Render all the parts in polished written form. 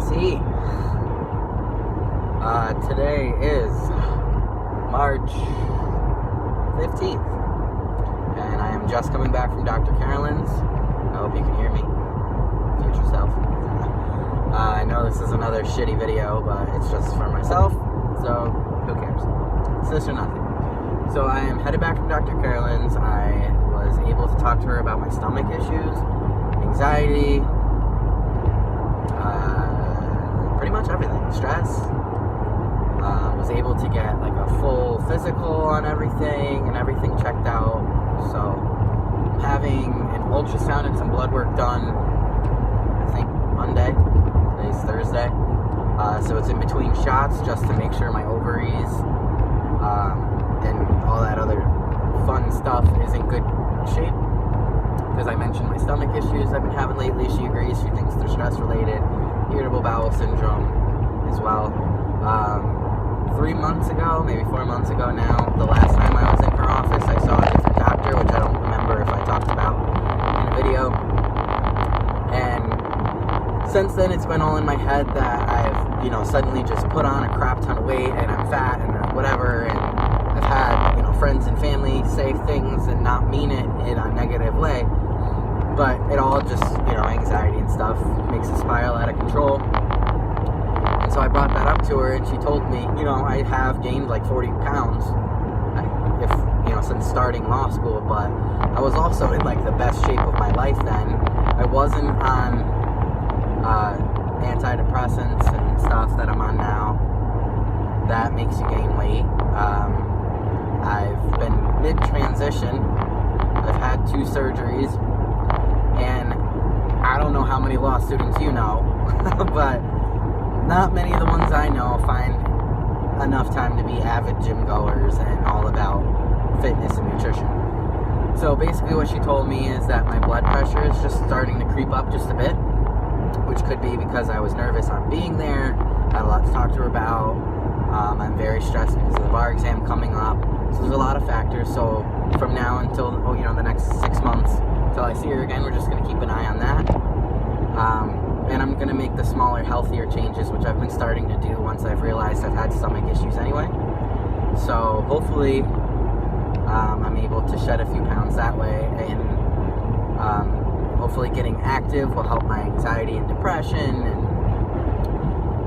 See, today is March 15th, and I am just coming back from Dr. Carolyn's. I hope you can hear me. Future self. I know this is another shitty video, but it's just for myself, so who cares? It's this or nothing. So I am headed back from Dr. Carolyn's. I was able to talk to her about my stomach issues, anxiety, pretty much everything. Stress. Was able to get like a full physical on everything and everything checked out. So I'm having an ultrasound and some blood work done, I think Monday. Today's Thursday. So it's in between shots just to make sure my ovaries and all that other fun stuff is in good shape. Because I mentioned my stomach issues I've been having lately. She agrees. She thinks they're stress related. Irritable bowel syndrome as well. 3 months ago, maybe 4 months ago now, the last time I was in her office, I saw a different doctor, which I don't remember if I talked about in a video. And since then, it's been all in my head that I've, suddenly just put on a crap ton of weight and I'm fat and whatever. And I've had, friends and family say things and not mean it in a negative way. But it all just, anxiety and stuff makes it spiral out of control. And so I brought that up to her, and she told me, I have gained like 40 pounds, since starting law school, but I was also in like the best shape of my life then. I wasn't on antidepressants and stuff that I'm on now. That makes you gain weight. I've been mid-transition. I've had 2 surgeries, and I don't know how many law students you know, but not many of the ones I know find enough time to be avid gym goers and all about fitness and nutrition. So basically what she told me is that my blood pressure is just starting to creep up just a bit, which could be because I was nervous on being there, had a lot to talk to her about. I'm very stressed because of the bar exam coming up. So there's a lot of factors. So from now until, the next 6 months until I see her again, we're just going to keep an eye on that. And I'm going to make the smaller, healthier changes, which I've been starting to do once I've realized I've had stomach issues anyway. So hopefully I'm able to shed a few pounds that way. And hopefully getting active will help my anxiety and depression, and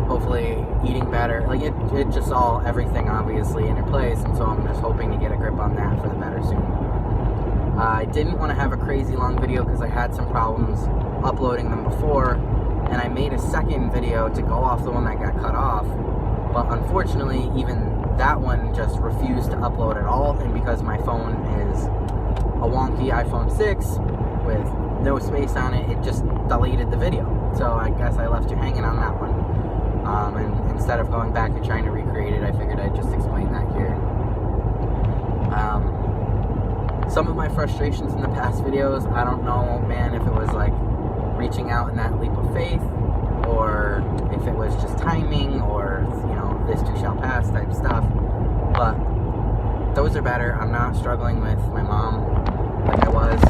hopefully eating better. Like it just all, everything obviously interplays. And so I'm just hoping to get a grip on that for the better soon. I didn't want to have a crazy long video because I had some problems uploading them before, and I made a second video to go off the one that got cut off, but unfortunately even that one just refused to upload at all, and because my phone is a wonky iPhone 6 with no space on it, it just deleted the video. So I guess I left you hanging on that one, and instead of going back and trying to recreate it, I figured I'd just explain that here. Some of my frustrations in the past videos, I don't know, man, if it was like reaching out in that leap of faith, or if it was just timing, or, this too shall pass type stuff. But those are better. I'm not struggling with my mom like I was.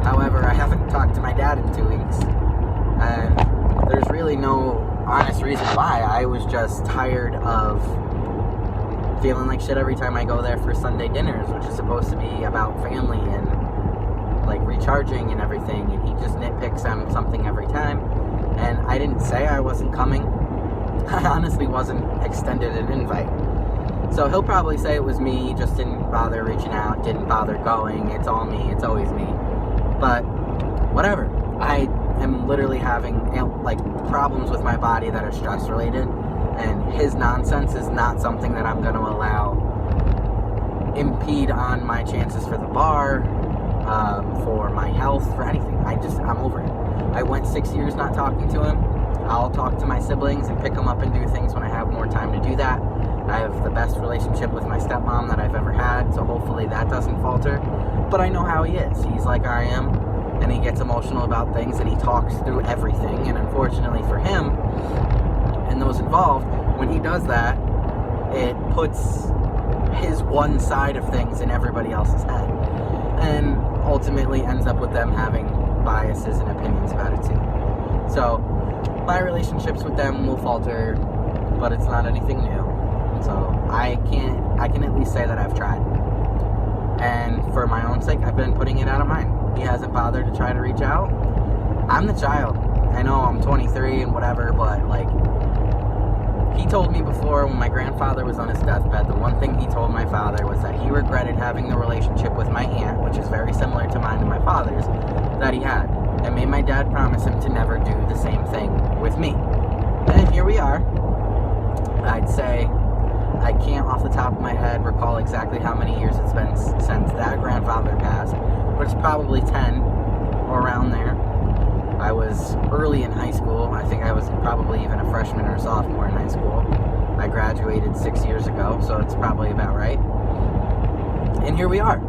However, I haven't talked to my dad in 2 weeks, and there's really no honest reason why. I was just tired of feeling like shit every time I go there for Sunday dinners, which is supposed to be about family and like recharging and everything, and he just nitpicks on something every time. And I didn't say I wasn't coming. I honestly wasn't extended an invite. So he'll probably say it was me, just didn't bother reaching out, didn't bother going, it's all me, it's always me. But whatever. I am literally having problems with my body that are stress related, and his nonsense is not something that I'm going to allow impede on my chances for the bar, for my health, for anything. I'm over it. I went 6 years not talking to him. I'll talk to my siblings and pick them up and do things when I have more time to do that. I have the best relationship with my stepmom that I've ever had, so hopefully that doesn't falter. But I know how he is. He's like I am, and he gets emotional about things, and he talks through everything. And unfortunately for him and those involved, when he does that, it puts his one side of things in everybody else's head, and ultimately ends up with them having biases and opinions about it too. So my relationships with them will falter, but it's not anything new. So I can at least say that I've tried. And for my own sake, I've been putting it out of mind. He hasn't bothered to try to reach out. I'm the child. I know I'm 23 and whatever, but like, he told me before when my grandfather was on his deathbed, the one thing he told my father was that he regretted having the relationship with my aunt, which is very similar to mine and my father's, that he had, and made my dad promise him to never do the same thing with me. And here we are. I'd say I can't off the top of my head recall exactly how many years it's been since that grandfather passed, but it's probably 10 or around there. I was early in high school. I think I was probably even a freshman or a sophomore in high school. I graduated 6 years ago, so it's probably about right. And here we are.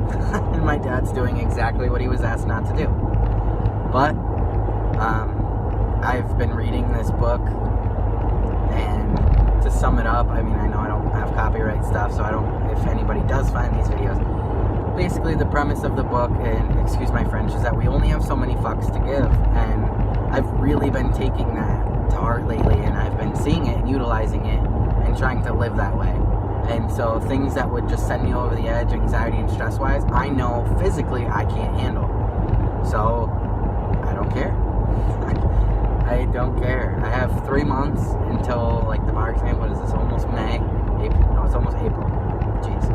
And my dad's doing exactly what he was asked not to do. But I've been reading this book, and to sum it up, I mean, I know I don't have copyright stuff, so I don't, if anybody does find these videos, basically the premise of the book, and excuse my French, is that we only have so many fucks to give, and I've really been taking that to heart lately, and I've been seeing it and utilizing it and trying to live that way. And so things that would just send me over the edge, anxiety and stress wise, I know physically I can't handle. So I don't care. I don't care. I have 3 months until like the bar exam. What is this? Almost May? April? No, it's almost April. Jeez.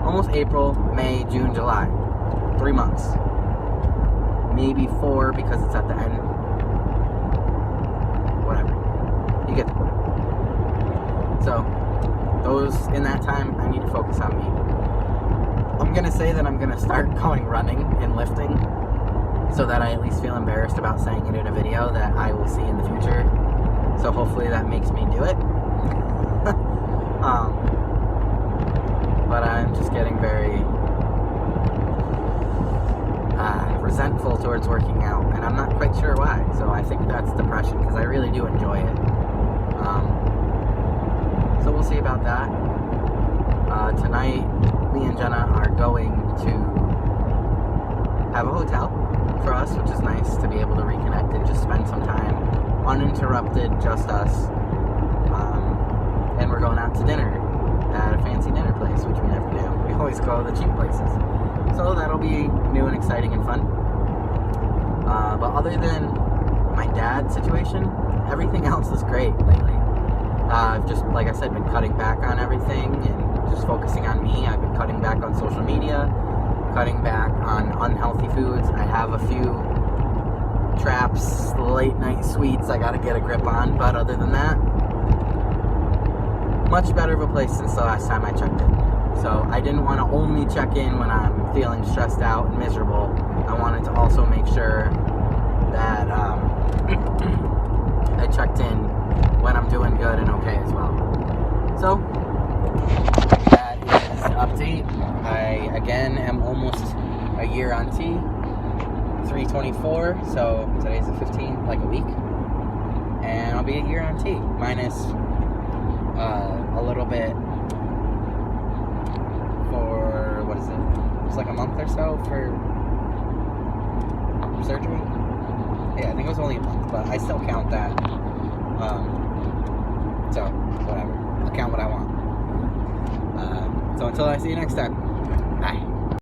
Almost April, May, June, July. 3 months. Maybe 4 because it's at the end. Whatever. You get the point. So, in that time, I need to focus on me. I'm going to say that I'm going to start going running and lifting so that I at least feel embarrassed about saying it in a video that I will see in the future. So hopefully that makes me do it. But I'm just getting very resentful towards working out, and I'm not quite sure why. So I think that's depression, because I really do enjoy it. So we'll see about that. Tonight, me and Jenna are going to have a hotel for us, which is nice to be able to reconnect and just spend some time uninterrupted, just us. And we're going out to dinner at a fancy dinner place, which we never do. We always go to the cheap places. So that'll be new and exciting and fun. But other than my dad's situation, everything else is great lately. I've just, like I said, been cutting back on everything and just focusing on me. I've been cutting back on social media, cutting back on unhealthy foods. I have a few traps, late night sweets I gotta get a grip on, but other than that, much better of a place since the last time I checked in. So I didn't want to only check in when I'm feeling stressed out and miserable. I wanted to also make sure that I checked in when I'm doing good and okay as well. So that is the update. I again am almost a year on T. 3/24, so today's the 15th, like a week, and I'll be a year on T, minus a little bit for, what is it, it's like a month or so for surgery. Yeah, I think it was only a month, but I still count that. So whatever, I'll count what I want. So until I see you next time, bye.